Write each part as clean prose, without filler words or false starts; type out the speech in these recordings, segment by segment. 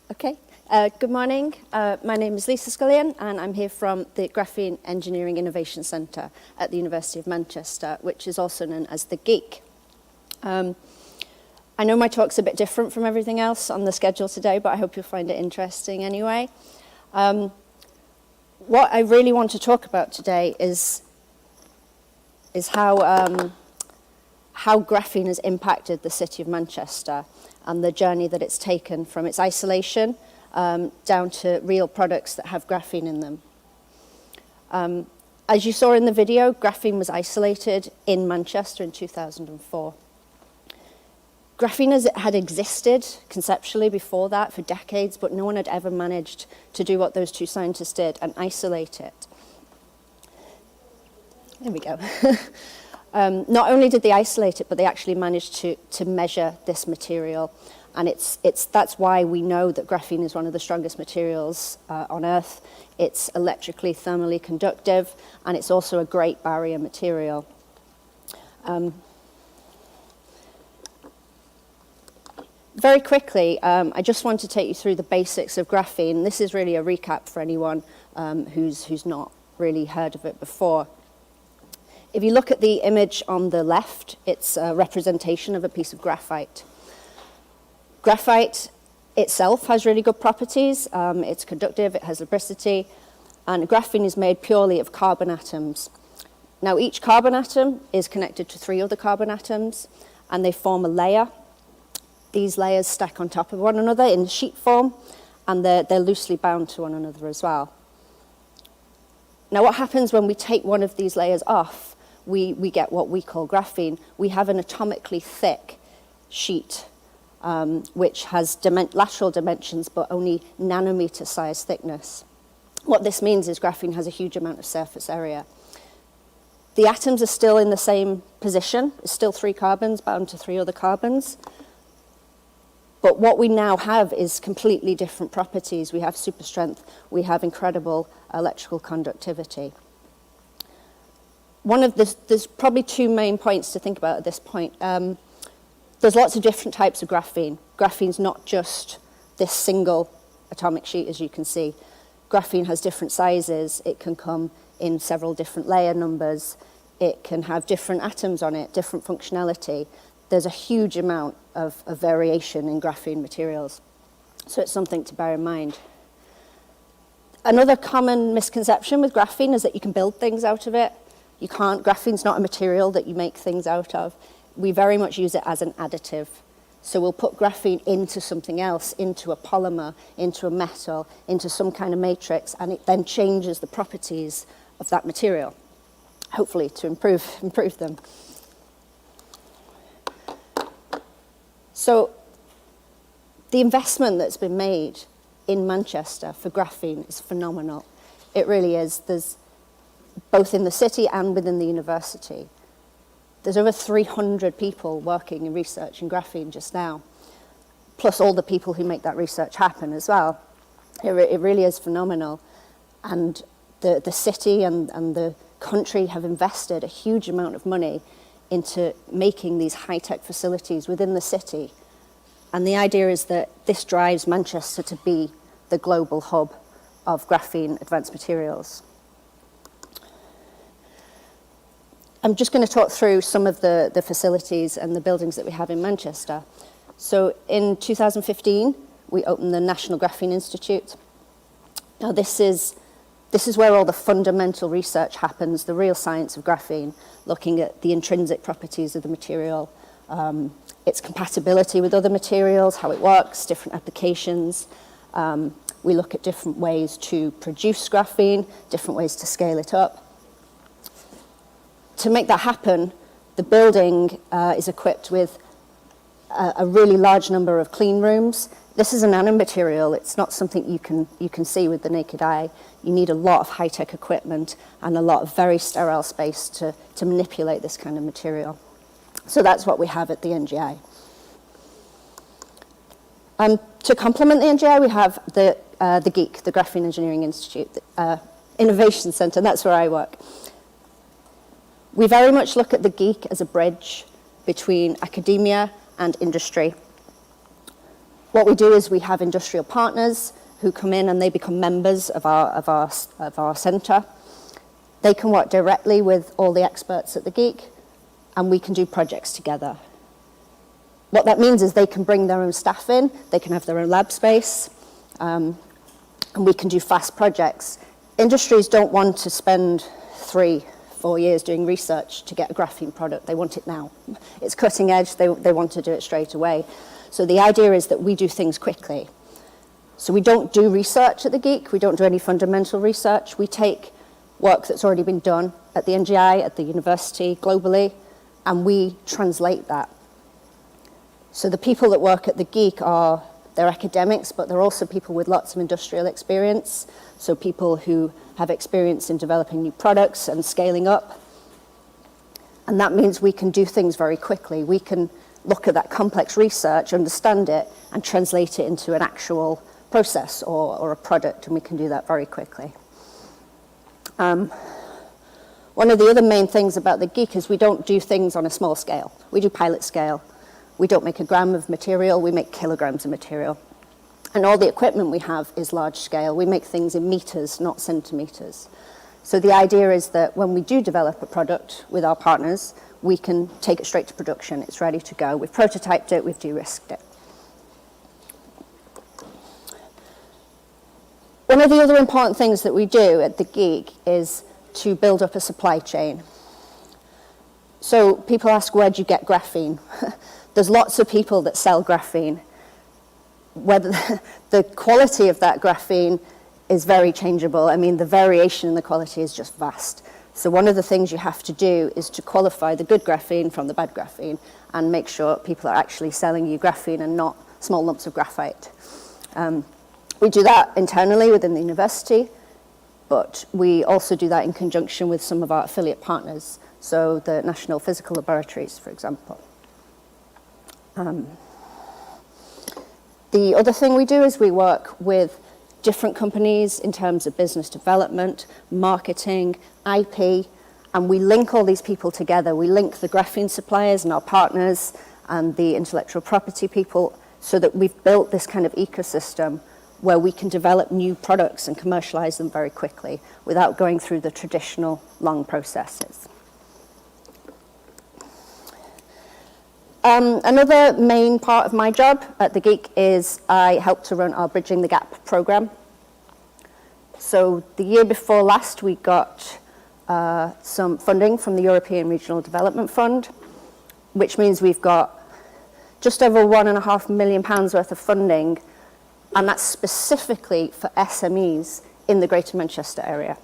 Okay, good morning. My name is Lisa Scullion and I'm here from the Graphene Engineering Innovation Centre at the University of Manchester, which is also known as the GEEK. I know my talk's a bit different from everything else on the schedule today, but I hope you'll find it interesting anyway. What I really want to talk about today is how graphene has impacted the city of Manchester and the journey that it's taken from its isolation down to real products that have graphene in them. As you saw in the video, graphene was isolated in Manchester in 2004. Graphene had existed conceptually before that for decades, but no one had ever managed to do what those two scientists did and isolate it. There we go. Not only did they isolate it, but they actually managed to measure this material. And that's why we know that graphene is one of the strongest materials on Earth. It's electrically, thermally conductive, and it's also a great barrier material. Very quickly, I just want to take you through the basics of graphene. This is really a recap for anyone who's not really heard of it before. If you look at the image on the left, it's a representation of a piece of graphite. Graphite itself has really good properties. It's conductive, it has lubricity, and graphene is made purely of carbon atoms. Now, each carbon atom is connected to 3 other carbon atoms, and they form a layer. These layers stack on top of one another in sheet form, and they're loosely bound to one another as well. Now, what happens when we take one of these layers off? We get what we call graphene. We have an atomically thick sheet, which has lateral dimensions, but only nanometer size thickness. What this means is graphene has a huge amount of surface area. The atoms are still in the same position. It's still 3 carbons bound to 3 other carbons. But what we now have is completely different properties. We have super strength. We have incredible electrical conductivity. There's probably 2 main points to think about at this point. There's lots of different types of graphene. Graphene's not just this single atomic sheet, as you can see. Graphene has different sizes. It can come in several different layer numbers. It can have different atoms on it, different functionality. There's a huge amount of variation in graphene materials. So it's something to bear in mind. Another common misconception with graphene is that you can build things out of it. You can't. Graphene's not a material that you make things out of. We very much use it as an additive. So we'll put graphene into something else, into a polymer, into a metal, into some kind of matrix, and it then changes the properties of that material, hopefully to improve them. So the investment that's been made in Manchester for graphene is phenomenal. It really is. There's both in the city and within the university. There's over 300 people working in research in graphene just now, plus all the people who make that research happen as well. It really is phenomenal. And the city and the country have invested a huge amount of money into making these high-tech facilities within the city. And the idea is that this drives Manchester to be the global hub of graphene advanced materials. I'm just going to talk through some of the facilities and the buildings that we have in Manchester. So in 2015, we opened the National Graphene Institute. Now this is where all the fundamental research happens, the real science of graphene, looking at the intrinsic properties of the material, its compatibility with other materials, how it works, different applications. We look at different ways to produce graphene, different ways to scale it up. To make that happen, the building is equipped with a really large number of clean rooms. This is a nanomaterial. It's not something you can see with the naked eye. You need a lot of high-tech equipment and a lot of very sterile space to manipulate this kind of material. So that's what we have at the NGI. To complement the NGI, we have the GEEK, the Graphene Engineering Institute, Innovation Centre, and that's where I work. We very much look at the GEEK as a bridge between academia and industry. What we do is we have industrial partners who come in and they become members of our centre. They can work directly with all the experts at the Geek, and we can do projects together. What that means is they can bring their own staff in, they can have their own lab space, and we can do fast projects. Industries don't want to spend 3-4 years doing research to get a graphene product. They want it now. It's cutting edge, they want to do it straight away. So the idea is that we do things quickly. So we don't do research at the Geek, we don't do any fundamental research. We take work that's already been done at the NGI, at the university, globally, and we translate that. So the people that work at the Geek they're academics, but they're also people with lots of industrial experience. So people who have experience in developing new products and scaling up. And that means we can do things very quickly. We can look at that complex research, understand it, and translate it into an actual process or a product, and we can do that very quickly. One of the other main things about the Geek is we don't do things on a small scale. We do pilot scale. We don't make a gram of material, we make kilograms of material. And all the equipment we have is large scale. We make things in meters, not centimeters. So the idea is that when we do develop a product with our partners, we can take it straight to production. It's ready to go. We've prototyped it, we've de-risked it. One of the other important things that we do at the Geek is to build up a supply chain. So people ask, where do you get graphene? There's lots of people that sell graphene. Whether the quality of that graphene is very changeable. I mean, the variation in the quality is just vast. So one of the things you have to do is to qualify the good graphene from the bad graphene and make sure people are actually selling you graphene and not small lumps of graphite. We do that internally within the university, but we also do that in conjunction with some of our affiliate partners, so the National Physical Laboratories, for example. The other thing we do is we work with different companies in terms of business development, marketing, IP, and we link all these people together. We link the graphene suppliers and our partners and the intellectual property people so that we've built this kind of ecosystem where we can develop new products and commercialize them very quickly without going through the traditional long processes. Another main part of my job at the Geek is I help to run our Bridging the Gap program. So the year before last, we got some funding from the European Regional Development Fund, which means we've got just over £1.5 million worth of funding, and that's specifically for SMEs in the Greater Manchester area.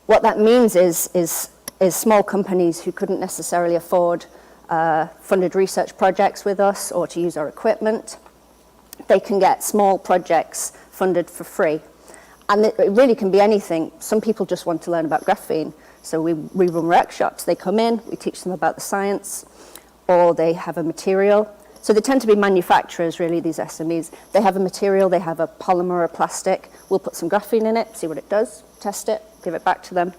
What that means is small companies who couldn't necessarily afford funded research projects with us or to use our equipment, they can get small projects funded for free. And it really can be anything. Some people just want to learn about graphene, so we run workshops. They come in, we teach them about the science, or they have a material. So they tend to be manufacturers, really, these SMEs. They have a material, they have a polymer or a plastic. We'll put some graphene in it, see what it does, test it, give it back to them.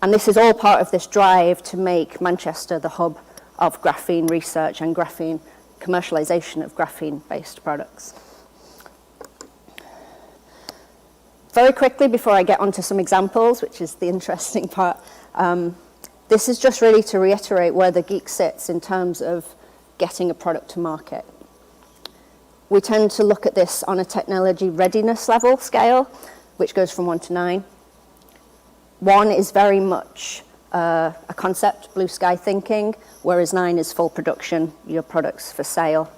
And this is all part of this drive to make Manchester the hub of graphene research and graphene commercialization of graphene-based products. Very quickly, before I get onto some examples, which is the interesting part, this is just really to reiterate where the Geek sits in terms of getting a product to market. We tend to look at this on a technology readiness level scale, which goes from 1 to 9. 1 is very much a concept, blue sky thinking, whereas 9 is full production, your products for sale.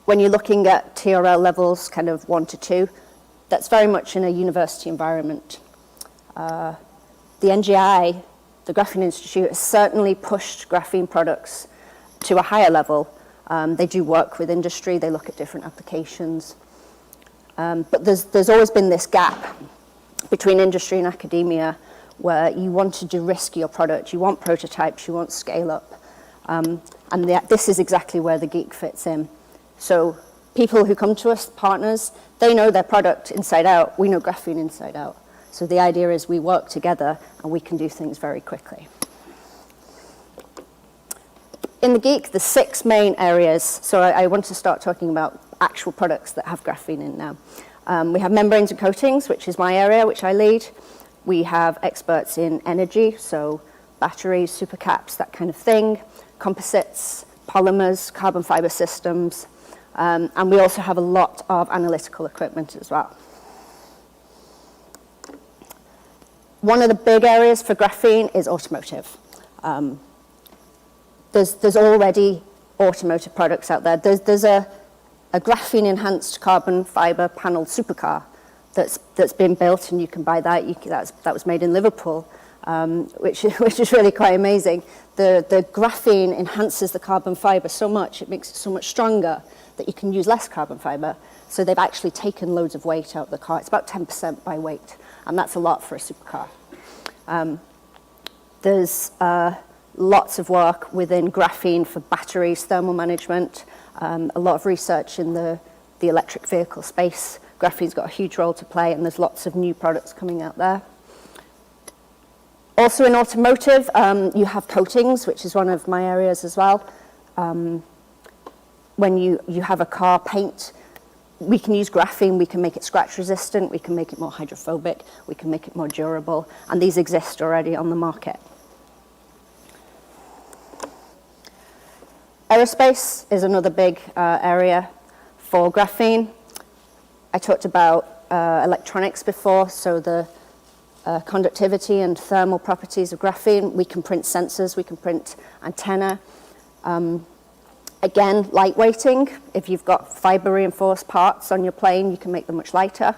When you're looking at TRL levels, kind of 1 to 2, that's very much in a university environment. The NGI, the Graphene Institute, has certainly pushed graphene products to a higher level. They do work with industry, they look at different applications. But there's always been this gap between industry and academia where you want to de-risk your product, you want prototypes, you want scale up. And this is exactly where the Geek fits in. So people who come to us, partners, they know their product inside out, we know graphene inside out. So the idea is we work together and we can do things very quickly. in the Geek, there's 6 main areas. So I want to start talking about actual products that have graphene in now. We have membranes and coatings, which is my area, which I lead. We have experts in energy, so batteries, supercaps, that kind of thing, composites, polymers, carbon fiber systems, and we also have a lot of analytical equipment as well. One of the big areas for graphene is automotive. There's already automotive products out there. There's a graphene-enhanced carbon fiber panel supercar that's been built, and you can buy that. That was made in Liverpool, which is really quite amazing. The graphene enhances the carbon fiber so much, it makes it so much stronger that you can use less carbon fiber. So they've actually taken loads of weight out of the car. It's about 10% by weight, and that's a lot for a supercar. There's lots of work within graphene for batteries, thermal management, a lot of research in the electric vehicle space. Graphene's got a huge role to play, and there's lots of new products coming out there. Also in automotive, you have coatings, which is one of my areas as well. When you have a car paint, we can use graphene, we can make it scratch resistant, we can make it more hydrophobic, we can make it more durable, and these exist already on the market. Aerospace is another big area for graphene. I talked about electronics before, so the conductivity and thermal properties of graphene. We can print sensors, we can print antenna. Again, lightweighting. If you've got fiber-reinforced parts on your plane, you can make them much lighter.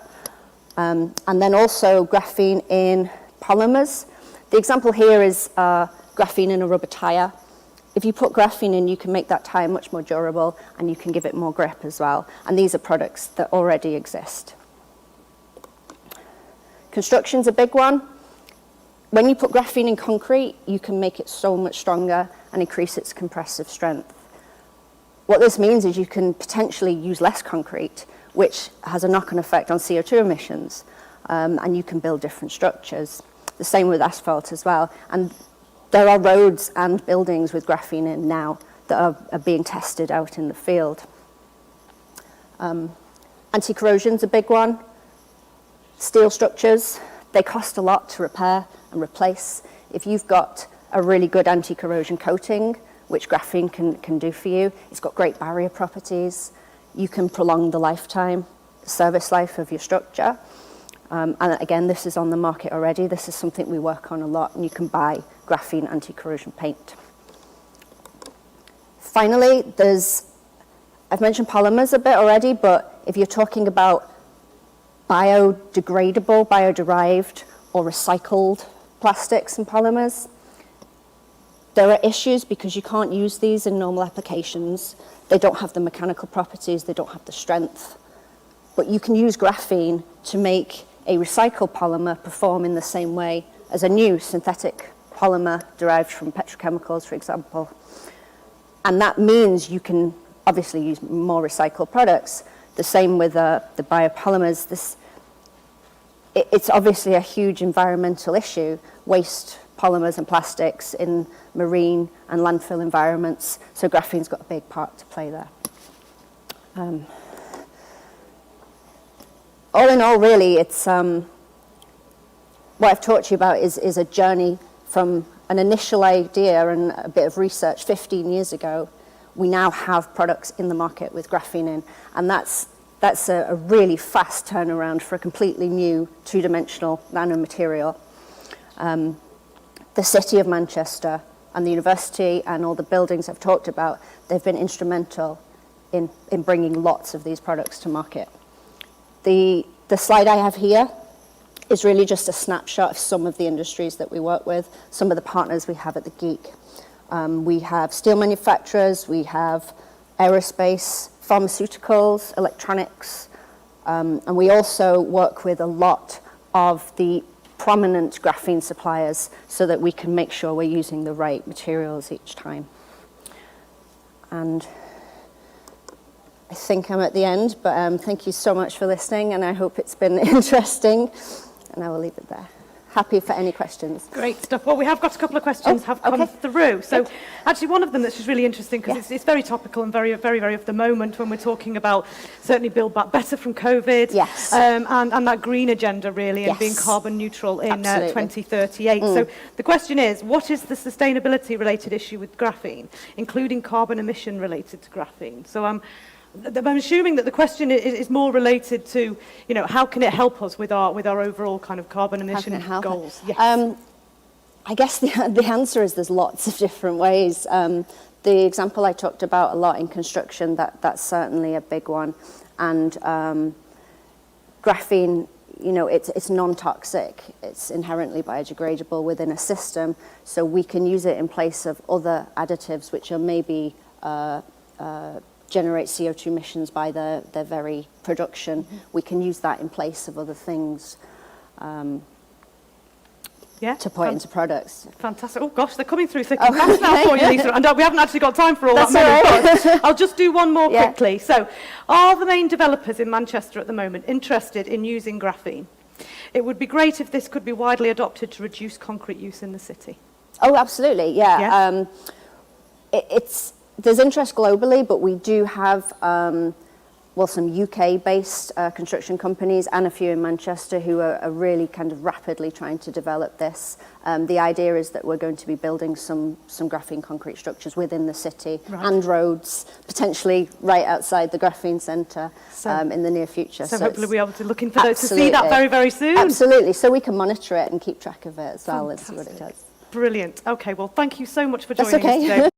And then also graphene in polymers. The example here is graphene in a rubber tire. If you put graphene in, you can make that tire much more durable, and you can give it more grip as well. And these are products that already exist. Construction's a big one. When you put graphene in concrete, you can make it so much stronger and increase its compressive strength. What this means is you can potentially use less concrete, which has a knock-on effect on CO2 emissions, and you can build different structures. The same with asphalt as well. And there are roads and buildings with graphene in now that are being tested out in the field. Anti-corrosion's a big one. Steel structures, they cost a lot to repair and replace. If you've got a really good anti-corrosion coating, which graphene can do for you, it's got great barrier properties. You can prolong the lifetime, service life of your structure. And again, this is on the market already. This is something we work on a lot, and you can buy graphene anti-corrosion paint. Finally, I've mentioned polymers a bit already, but if you're talking about biodegradable, bioderived, or recycled plastics and polymers, there are issues because you can't use these in normal applications. They don't have the mechanical properties, they don't have the strength. But you can use graphene to make a recycled polymer perform in the same way as a new synthetic polymer derived from petrochemicals, for example. And that means you can obviously use more recycled products. The same with the biopolymers. It's obviously a huge environmental issue, waste polymers and plastics in marine and landfill environments. So graphene's got a big part to play there. All in all, really, it's what I've talked to you about is a journey from an initial idea and a bit of research 15 years ago. We now have products in the market with graphene in, and that's a really fast turnaround for a completely new two-dimensional nanomaterial. The City of Manchester and the university and all the buildings I've talked about, they've been instrumental in bringing lots of these products to market. The slide I have here is really just a snapshot of some of the industries that we work with, some of the partners we have at the Geek. We have steel manufacturers, we have aerospace, pharmaceuticals, electronics, and we also work with a lot of the prominent graphene suppliers so that we can make sure we're using the right materials each time. And I think I'm at the end, but thank you so much for listening, and I hope it's been interesting, and I will leave it there. happy for any questions. Great stuff. Well, we have got a couple of questions have come through. So actually one of them that's just really interesting because it's very topical and very, very, very of the moment when we're talking about certainly Build Back Better from COVID. Yes. And that green agenda really and being carbon neutral in 2038. So the question is, what is the sustainability related issue with graphene, including carbon emission related to graphene? So I'm assuming that the question is more related to, you know, how can it help us with our overall kind of carbon emission goals? Yes. I guess the answer is there's lots of different ways. The example I talked about a lot in construction, that's certainly a big one. And graphene, you know, it's non-toxic. It's inherently biodegradable within a system, so we can use it in place of other additives which are maybe generate CO2 emissions by their very production. We can use that in place of other things to put into products. Fantastic. Oh gosh, they're coming through thick and fast now for you, Lisa. And we haven't actually got time for all that many, but I'll just do one more quickly. So, are the main developers in Manchester at the moment interested in using graphene? It would be great if this could be widely adopted to reduce concrete use in the city. Oh, absolutely, yeah. There's interest globally, but we do have, some UK-based construction companies and a few in Manchester who are really kind of rapidly trying to develop this. The idea is that we're going to be building some graphene concrete structures within the city and roads, potentially right outside the graphene centre in the near future. So hopefully we'll be able to look into those to see that very, very soon. Absolutely, so we can monitor it and keep track of it as well and see what it does. Brilliant. Okay, well, thank you so much for joining us today.